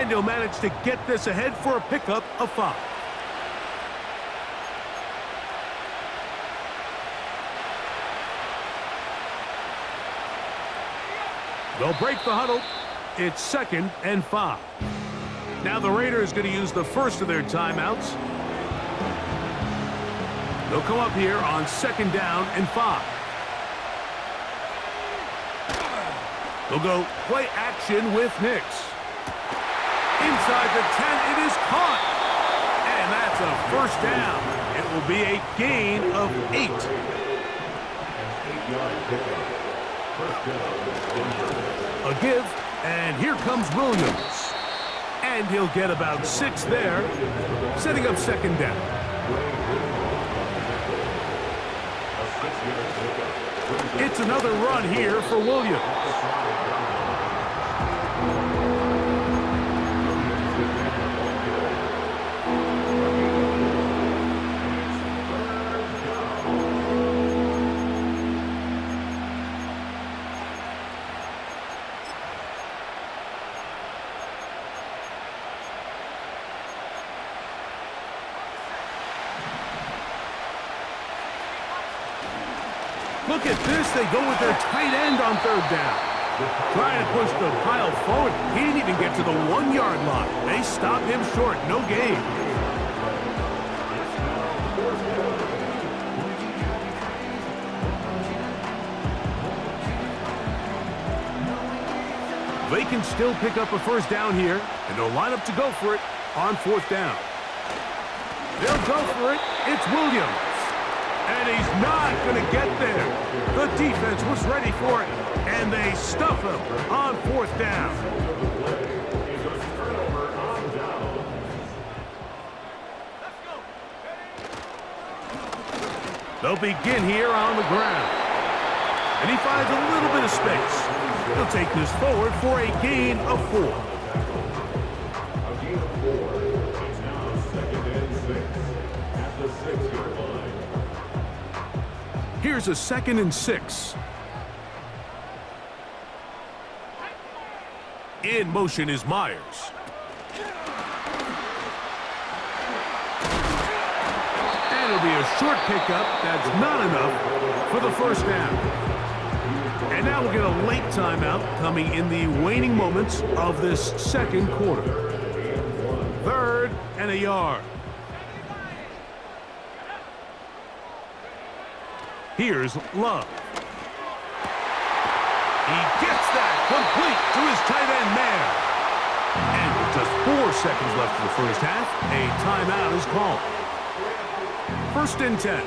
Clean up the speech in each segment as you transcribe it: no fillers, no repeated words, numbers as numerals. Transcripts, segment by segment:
And he'll manage to get this ahead for a pickup of 5. They'll break the huddle. It's 2nd and 5. Now the Raiders going to use the first of their timeouts. They'll come up here on 2nd down and 5. They'll go play action with Nix. Inside the 10, it is caught. And that's a first down. It will be a gain of 8. A give, and here comes Williams. And he'll get about 6 there, setting up 2nd down. It's another run here for Williams. Look at this. They go with their tight end on 3rd down. Trying to push the pile forward. He didn't even get to the 1-yard line. They stopped him short. No gain. They can still pick up a first down here, and they'll line up to go for it on 4th down. They'll go for it. It's Williams. And he's not going to get there. The defense was ready for it, and they stuff him on 4th down. They'll begin here on the ground. And he finds a little bit of space. He'll take this forward for a gain of 4. A gain of 4. It's now 2nd and 6 at the 6-yard line. Here's a 2nd and 6. In motion is Myers. And it'll be a short pickup. That's not enough for the first down. And now we'll get a late timeout coming in the waning moments of this 2nd quarter. 3rd and a yard. Here's Love. He gets that complete to his tight end man. And with just 4 seconds left in the first half, a timeout is called. 1st and 10.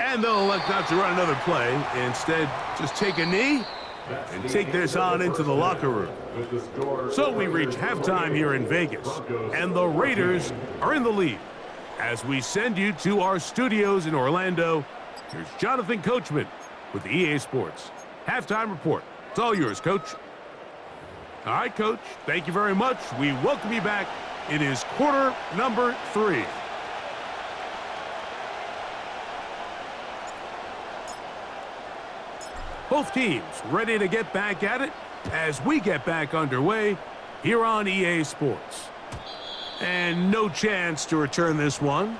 And they'll elect not to run another play. Instead, just take a knee and take this on into the locker room. So we reach halftime here in Vegas, and the Raiders are in the lead. As we send you to our studios in Orlando, here's Jonathan Coachman with the EA Sports Halftime Report. It's all yours, Coach. All right, Coach, thank you very much. We welcome you back. It is quarter number 3. Both teams ready to get back at it as we get back underway here on EA Sports. And no chance to return this one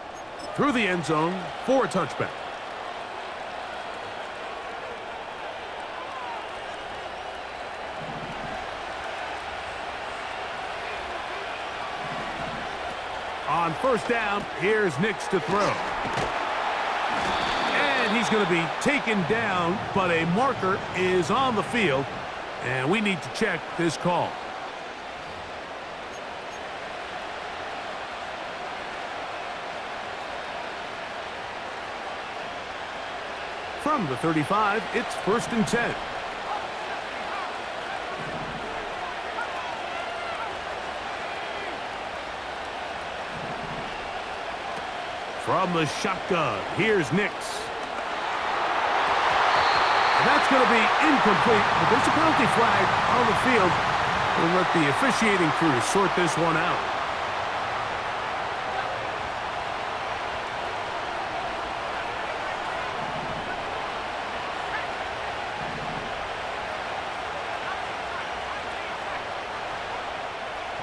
through the end zone for a touchback. On 1st down, here's Nix to throw. And he's going to be taken down, but a marker is on the field, and we need to check this call. From the 35, it's 1st and 10. From the shotgun, here's Nix. And that's going to be incomplete, but there's a penalty flag on the field. We'll let the officiating crew sort this one out.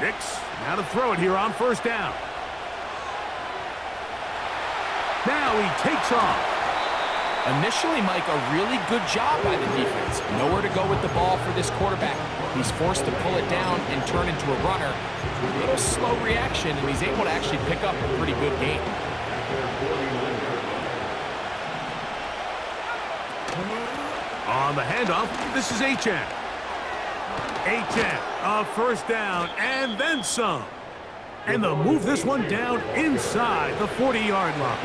Nix, now to throw it here on first down. Now he takes off. Initially, Mike, a really good job by the defense. Nowhere to go with the ball for this quarterback. He's forced to pull it down and turn into a runner. A little slow reaction, and he's able to actually pick up a pretty good game. On the handoff, this is Achane. Achane, a first down, and then some. And they'll move this one down inside the 40-yard line.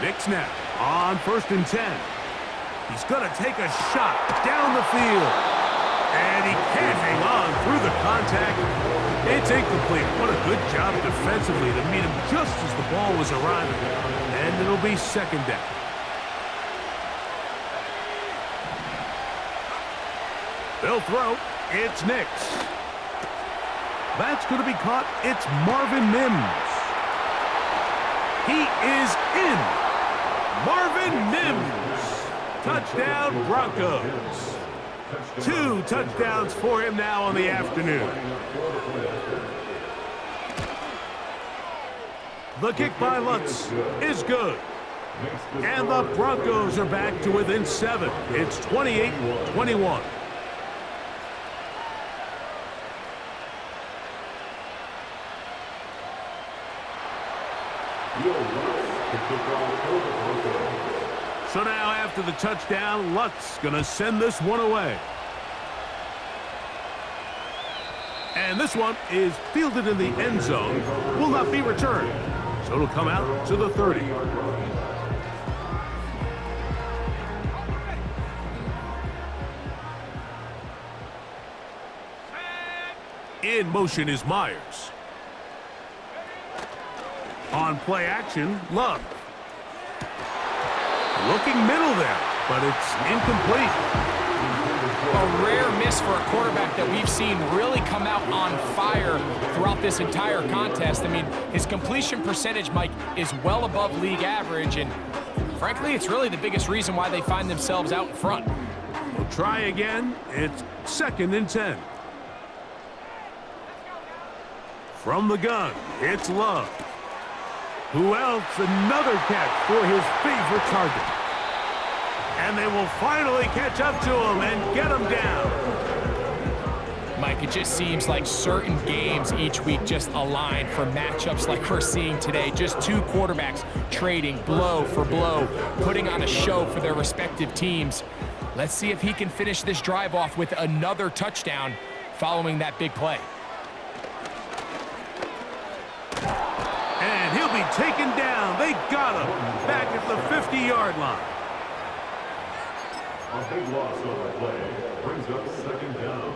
Nix now on 1st and 10. He's going to take a shot down the field. And he can't hang on through the contact. It's incomplete. What a good job defensively to meet him just as the ball was arriving. And it'll be 2nd down. They'll throw. It's Nix. That's going to be caught. It's Marvin Mims. He is in. Marvin Mims. Touchdown, Broncos. 2 touchdowns for him now on the afternoon. The kick by Lutz is good. And the Broncos are back to within 7. It's 28-21. So now after the touchdown, Lutz going to send this one away. And this one is fielded in the end zone, will not be returned. So it'll come out to the 30. In motion is Myers. On play action, Love. Looking middle there, but it's incomplete. A rare miss for a quarterback that we've seen really come out on fire throughout this entire contest. I mean, his completion percentage, Mike, is well above league average, and frankly, it's really the biggest reason why they find themselves out in front. We'll try again. It's 2nd and 10. From the gun, it's Love. Who else? Another catch for his favorite target. And they will finally catch up to him and get him down. Mike, it just seems like certain games each week just align for matchups like we're seeing today. Just 2 quarterbacks trading blow for blow, putting on a show for their respective teams. Let's see if he can finish this drive off with another touchdown following that big play. And he'll be taken down. They got him back at the 50-yard line. A big loss on the play brings up 2nd down.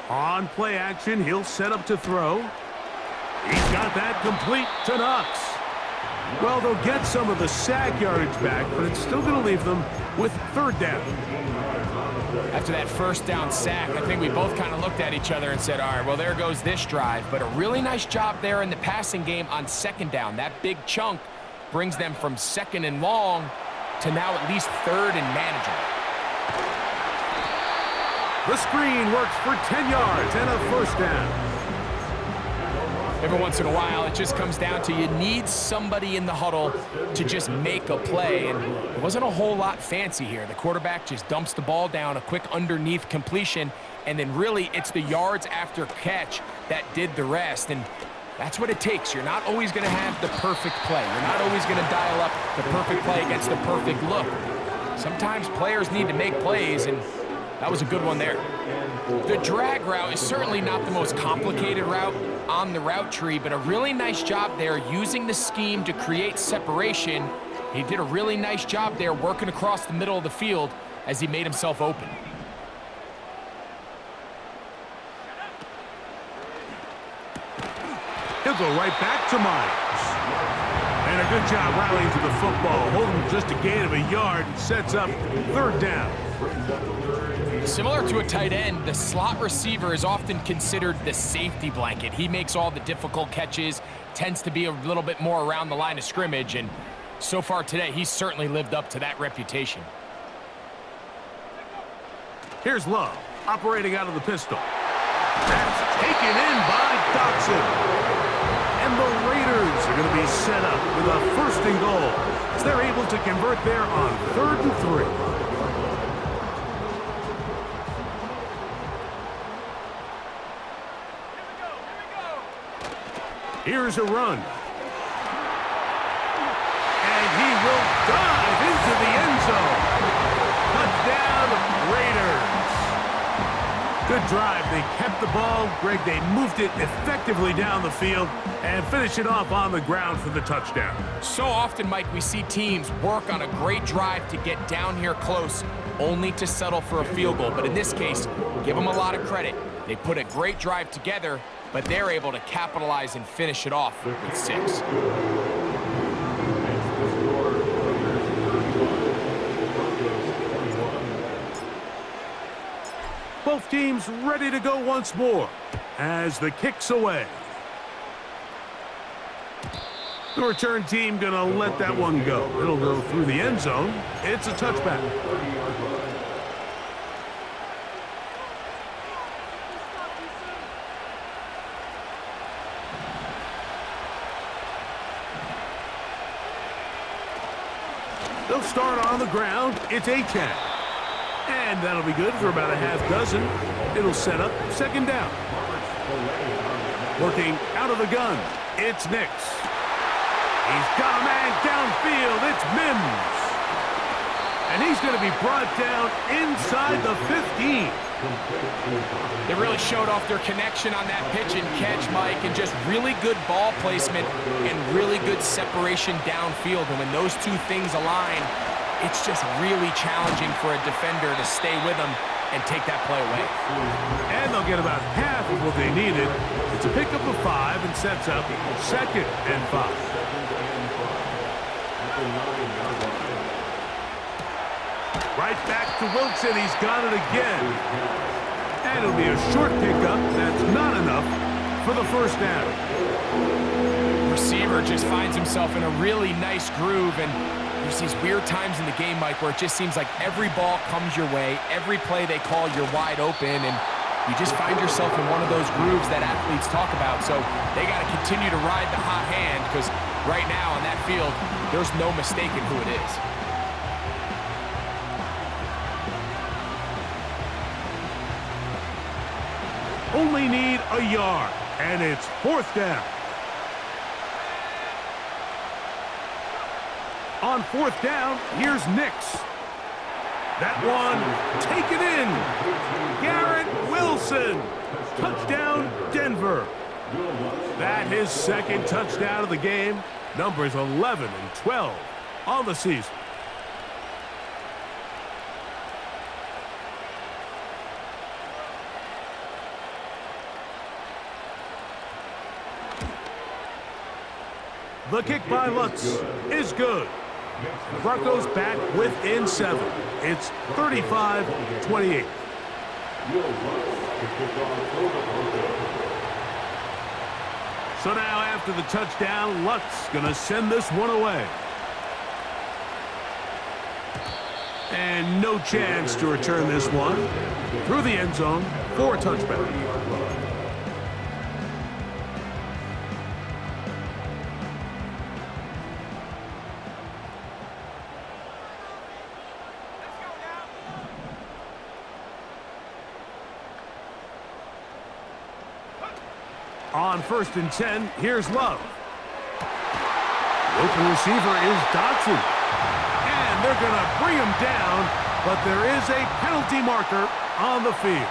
On play action, he'll set up to throw. He's got that complete to Knox. Well, they'll get some of the sack yardage back, but it's still going to leave them with 3rd down. After that 1st down sack, I think we both kind of looked at each other and said, all right, well, there goes this drive. But a really nice job there in the passing game on 2nd down. That big chunk brings them from 2nd and long to now at least 3rd and manageable. The screen works for 10 yards and a 1st down. Every once in a while, it just comes down to you need somebody in the huddle to just make a play, and it wasn't a whole lot fancy here. The quarterback just dumps the ball down, a quick underneath completion, and then really it's the yards after catch that did the rest, and that's what it takes. You're not always going to have the perfect play. You're not always going to dial up the perfect play against the perfect look. Sometimes players need to make plays, and that was a good one there. The drag route is certainly not the most complicated route on the route tree, but a really nice job there using the scheme to create separation. He did a really nice job there working across the middle of the field as he made himself open. He'll go right back to Myers. And a good job rallying to the football, holding just a gain of a yard, and sets up 3rd down. Similar to a tight end, the slot receiver is often considered the safety blanket. He makes all the difficult catches, tends to be a little bit more around the line of scrimmage, and so far today, he's certainly lived up to that reputation. Here's Love, operating out of the pistol. That's taken in by Dotson. And the Raiders are going to be set up with a 1st and goal as they're able to convert there on 3rd and 3. Here's a run. And he will dive into the end zone. Touchdown, Raiders. Good drive. They kept the ball. Greg, they moved it effectively down the field and finish it off on the ground for the touchdown. So often, Mike, we see teams work on a great drive to get down here close, only to settle for a field goal. But in this case, give them a lot of credit. They put a great drive together, but they're able to capitalize and finish it off with 6. Both teams ready to go once more as the kick's away. The return team gonna let that one go. It'll go through the end zone. It's a touchback. They'll start on the ground. It's A-10. And that'll be good for about a half dozen. It'll set up 2nd down. Working out of the gun, it's Nix. He's got a man downfield. It's Mims. And he's going to be brought down inside the 15. They really showed off their connection on that pitch and catch, Mike, and just really good ball placement and really good separation downfield. And when those two things align, it's just really challenging for a defender to stay with them and take that play away. And they'll get about half of what they needed. It's a pickup of 5 and sets up 2nd and 5. Right back to Wilson. He's got it again. And it'll be a short pickup. That's not enough for the 1st down. Receiver just finds himself in a really nice groove, and there's these weird times in the game, Mike, where it just seems like every ball comes your way, every play they call, you're wide open, and you just find yourself in one of those grooves that athletes talk about. So they got to continue to ride the hot hand, because right now on that field, there's no mistaking who it is. Only need a yard, and it's 4th down. On 4th down, here's Nix. That one taken in. Garrett Wilson. Touchdown, Denver. That his 2nd touchdown of the game. Numbers 11 and 12 on the season. The kick by Lutz is good. The Broncos back within 7. It's 35-28. So now after the touchdown, Lutz gonna send this one away. And no chance to return this one through the end zone for a touchback. On 1st and 10, here's Love. The open receiver is Dotson. And they're going to bring him down, but there is a penalty marker on the field.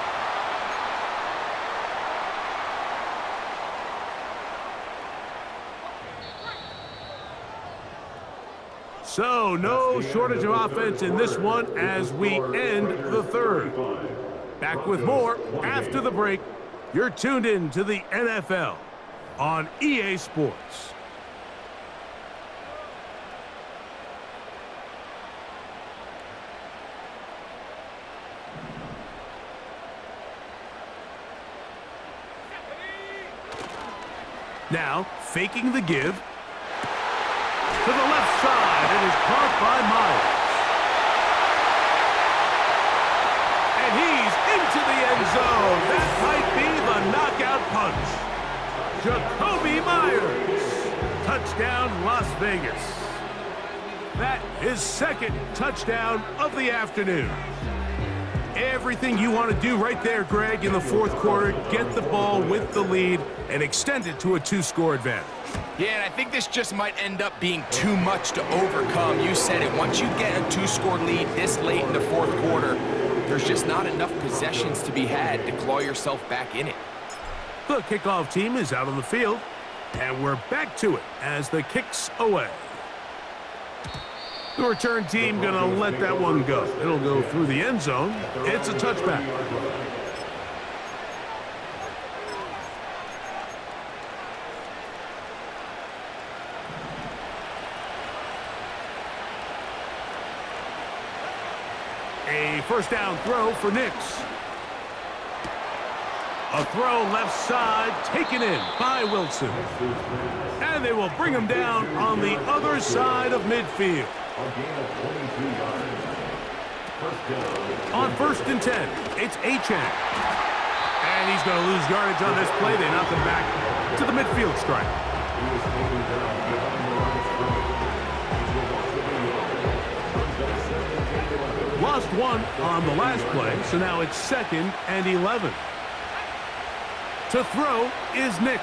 So no shortage of offense in this one as we end the 3rd. Back with more after the break. You're tuned in to the NFL on EA Sports. Now, faking the give. To the left side, it is caught by Myers. And he's into the end zone. That might be the knockout punch. Jacoby Myers. Touchdown, Las Vegas. That is second touchdown of the afternoon. Everything you want to do right there, Greg, in the fourth quarter. Get the ball with the lead and extend it to a 2-score advantage. Yeah, and I think this just might end up being too much to overcome. You said it. Once you get a 2-score lead this late in the fourth quarter, there's just not enough possessions to be had to claw yourself back in it. The kickoff team is out on the field, and we're back to it as the kick's away. The return team going to let that one go. It'll go through the end zone. It's a touchback. A first down throw for Nix. A throw left side, taken in by Wilson. And they will bring him down on the other side of midfield. On first and 10, it's Achane. And he's going to lose yardage on this play. They knock him back to the midfield stripe. Lost one on the last play, so now it's 2nd and 11. To throw is Nix.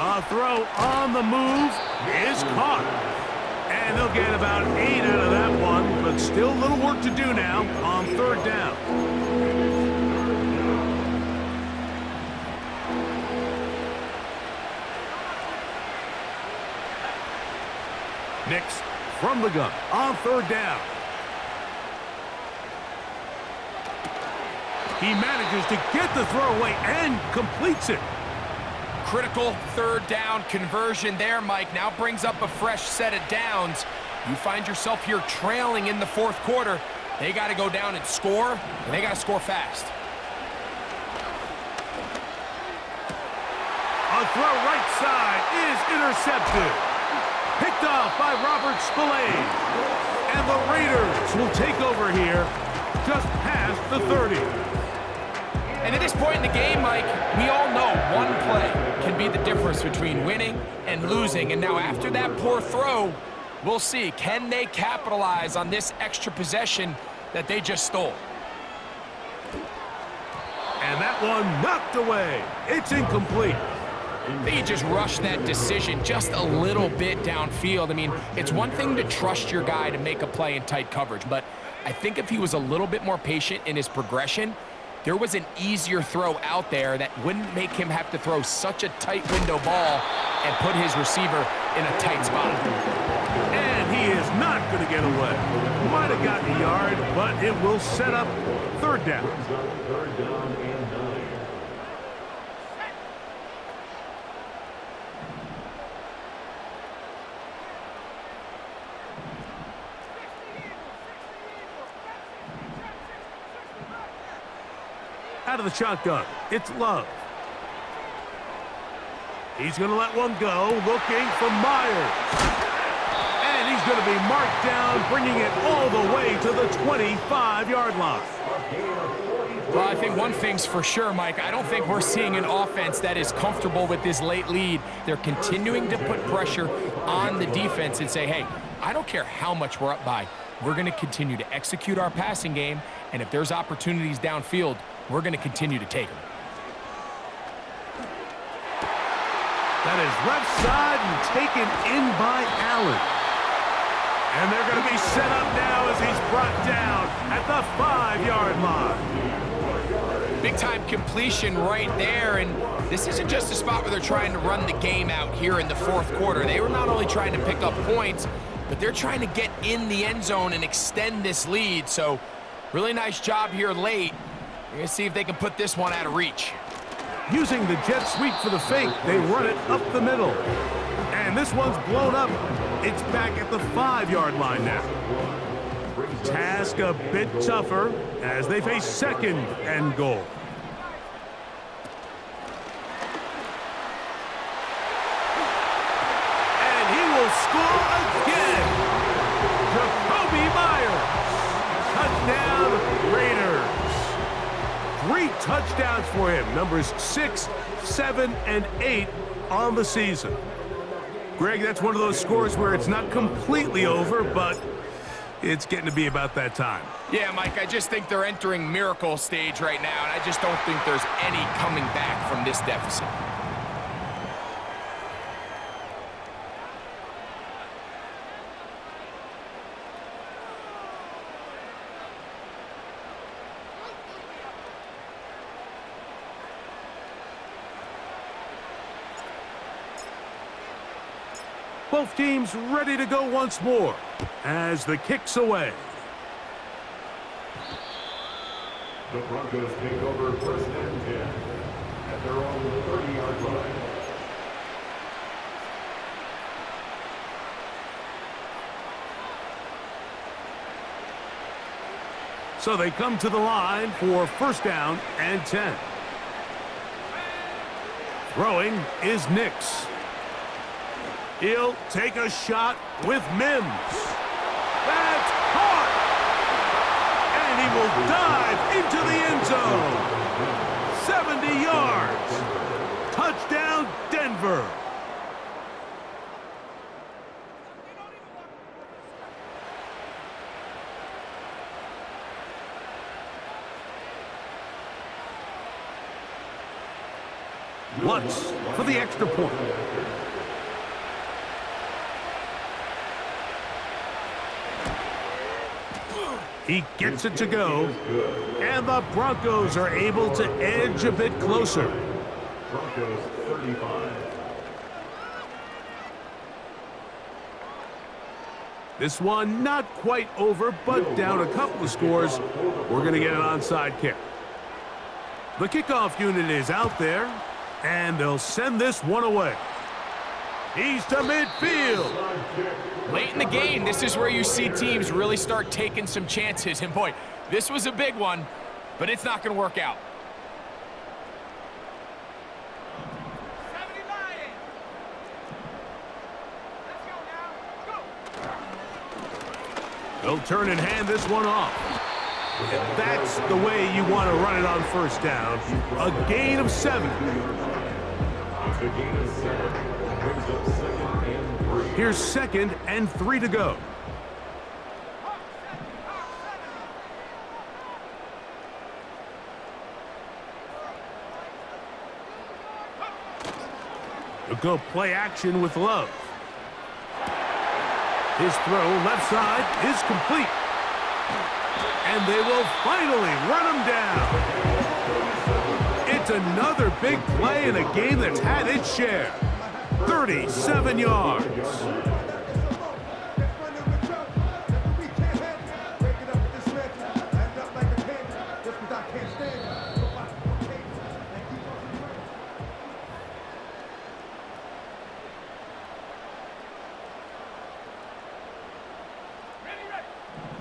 A throw on the move is caught. And they'll get about 8 out of that one, but still a little work to do now on third down. Nix from the gun on third down. He manages to get the throw away and completes it. Critical third down conversion there, Mike. Now brings up a fresh set of downs. You find yourself here trailing in the fourth quarter. They got to go down and score, and they got to score fast. A throw right side is intercepted. Picked off by Robert Spillane. And the Raiders will take over here just past the 30. And at this point in the game, Mike, we all know one play can be the difference between winning and losing. And now after that poor throw, we'll see, can they capitalize on this extra possession that they just stole? And that one knocked away. It's incomplete. They just rushed that decision just a little bit downfield. I mean, it's one thing to trust your guy to make a play in tight coverage, but I think if he was a little bit more patient in his progression, there was an easier throw out there that wouldn't make him have to throw such a tight window ball and put his receiver in a tight spot. And he is not going to get away. Might have gotten a yard, but it will set up third down. Third down and 9. Out of the shotgun, it's Love. He's going to let one go, looking for Myers. And he's going to be marked down, bringing it all the way to the 25-yard line. Well, I think one thing's for sure, Mike. I don't think we're seeing an offense that is comfortable with this late lead. They're continuing to put pressure on the defense and say, hey, I don't care how much we're up by. We're going to continue to execute our passing game, and if there's opportunities downfield, we're going to continue to take them. That is left side and taken in by Allen. And they're going to be set up now as he's brought down at the 5-yard line. Big-time completion right there, and this isn't just a spot where they're trying to run the game out here in the fourth quarter. They were not only trying to pick up points, but they're trying to get in the end zone and extend this lead. So really nice job here late. We're going to see if they can put this one out of reach. Using the jet sweep for the fake, they run it up the middle. And this one's blown up. It's back at the 5-yard line now. Task a bit tougher as they face 2nd and goal. Raiders. 3 touchdowns for him. Numbers 6, 7, and 8 on the season. Greg, that's one of those scores where it's not completely over, but it's getting to be about that time. Yeah, Mike, I just think they're entering miracle stage right now, and I just don't think there's any coming back from this deficit. Both teams ready to go once more as the kick's away. The Broncos take over first and 10 at their own 30-yard line. So they come to the line for first down and 10. Throwing is Nix. He'll take a shot with Mims. That's caught! And he will dive into the end zone. 70 yards. Touchdown, Denver. Lutz for the extra point. He gets it to go, and the Broncos are able to edge a bit closer. Broncos 35. This one not quite over, but down a couple of scores. We're going to get an onside kick. The kickoff unit is out there, and they'll send this one away. He's to midfield. Late in the game, this is where you see teams really start taking some chances. And boy, this was a big one, but it's not going to work out. They'll turn and hand this one off. And that's the way you want to run it on first down. A gain of 7. The gain of 7 brings up 2nd and 3. Here's 2nd and 3 to go. They'll go play action with Love. His throw left side is complete. And they will finally run him down. It's another big play in a game that's had its share. 37 yards.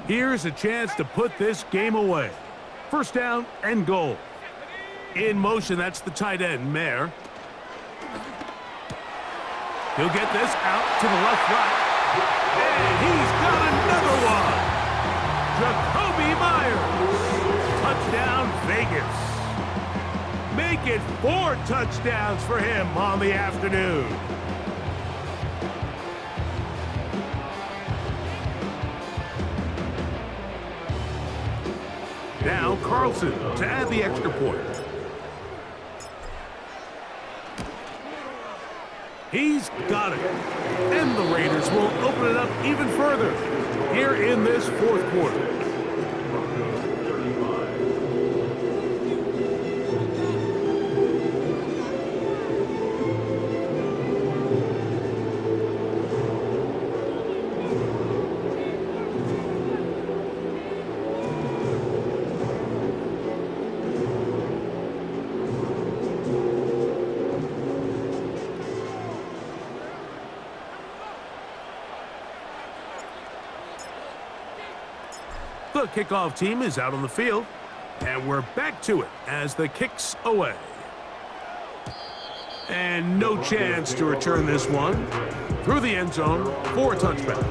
Here's a chance to put this game away. First down and goal. In motion, that's the tight end, Mayer. He'll get this out to the left right. And he's got another one. Jacoby Myers. Touchdown, Vegas. Make it 4 touchdowns for him on the afternoon. Now Carlson to add the extra point. He's got it. And the Raiders will open it up even further here in this 4th quarter. The kickoff team is out on the field, and we're back to it as the kick's away. And no chance to return this one through the end zone for a touchback.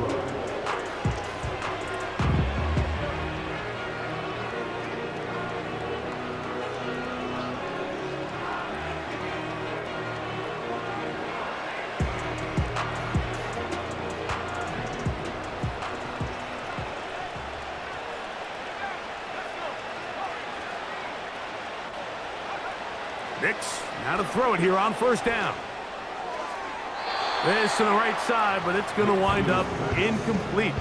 Nix, now to throw it here on first down. This to the right side, but it's going to wind up incomplete.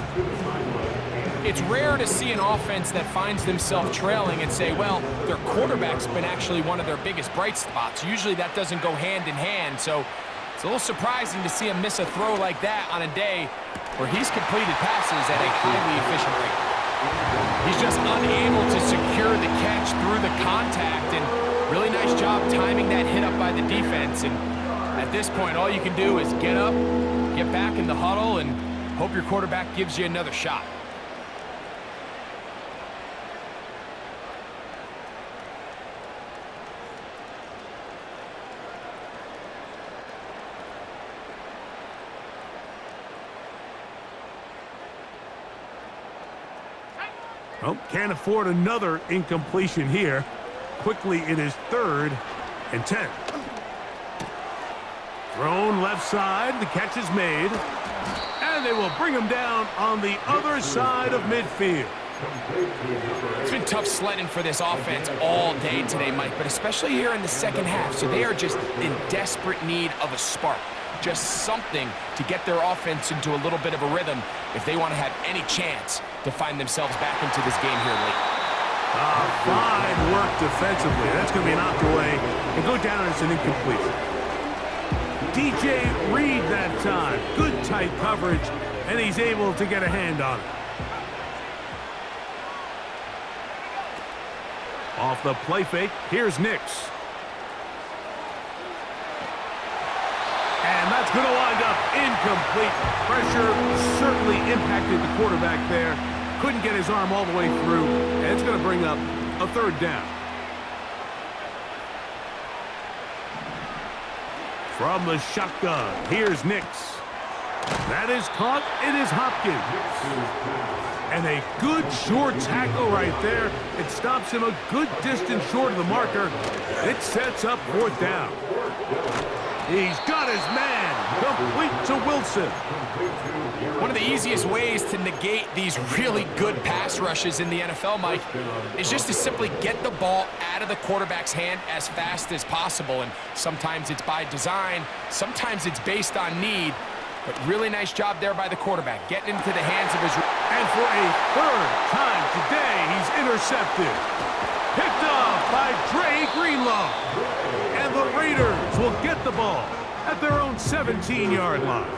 It's rare to see an offense that finds themselves trailing and say, well, their quarterback's been actually one of their biggest bright spots. Usually that doesn't go hand in hand, so it's a little surprising to see him miss a throw like that on a day where he's completed passes at a highly efficient rate. He's just unable to secure the catch through the contact, and really nice job timing that hit up by the defense. And at this point, all you can do is get up, get back in the huddle, and hope your quarterback gives you another shot. Well, can't afford another incompletion here. Quickly, it is 3rd and 10. Thrown left side, the catch is made. And they will bring him down on the other side of midfield. It's been tough sledding for this offense all day today, Mike, but especially here in the second half. So they are just in desperate need of a spark. Just something to get their offense into a little bit of a rhythm if they want to have any chance to find themselves back into this game here late. Fine work defensively. That's going to be knocked away and go down as an incomplete. DJ Reed that time. Good tight coverage, and he's able to get a hand on it. Off the play fake, here's Nix. And that's going to wind up incomplete. Pressure certainly impacted the quarterback there. Couldn't get his arm all the way through, and it's going to bring up a 3rd down. From the shotgun, here's Nix. That is caught. It is Hopkins. And a good short tackle right there. It stops him a good distance short of the marker. It sets up 4th down. He's got his man. Complete to Wilson. One of the easiest ways to negate these really good pass rushes in the NFL, Mike, is just to simply get the ball out of the quarterback's hand as fast as possible. And sometimes it's by design, sometimes it's based on need. But really nice job there by the quarterback, getting into the hands of his... And for a 3rd time today, he's intercepted. Picked off by Dre Greenlaw. And the Raiders will get the ball at their own 17-yard line.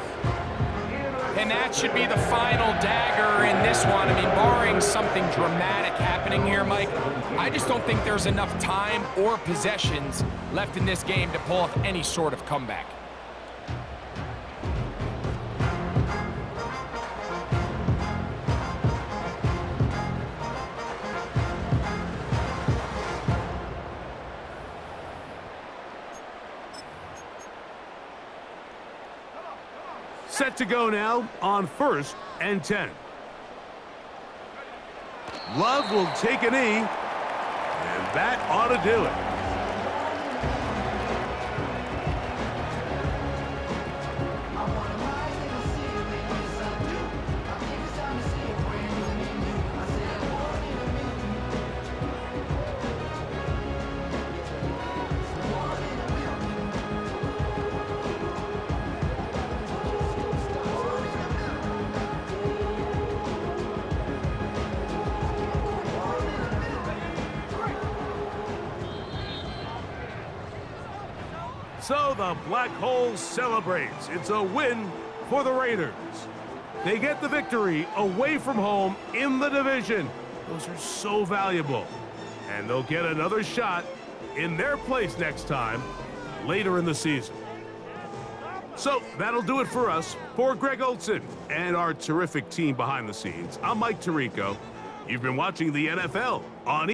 And that should be the final dagger in this one. I mean, barring something dramatic happening here, Mike, I just don't think there's enough time or possessions left in this game to pull off any sort of comeback. Set to go now on 1st and 10. Love will take a knee, and that ought to do it. So the Black Hole celebrates. It's a win for the Raiders. They get the victory away from home in the division. Those are so valuable. And they'll get another shot in their place next time, later in the season. So that'll do it for us. For Greg Olson and our terrific team behind the scenes, I'm Mike Tirico. You've been watching the NFL on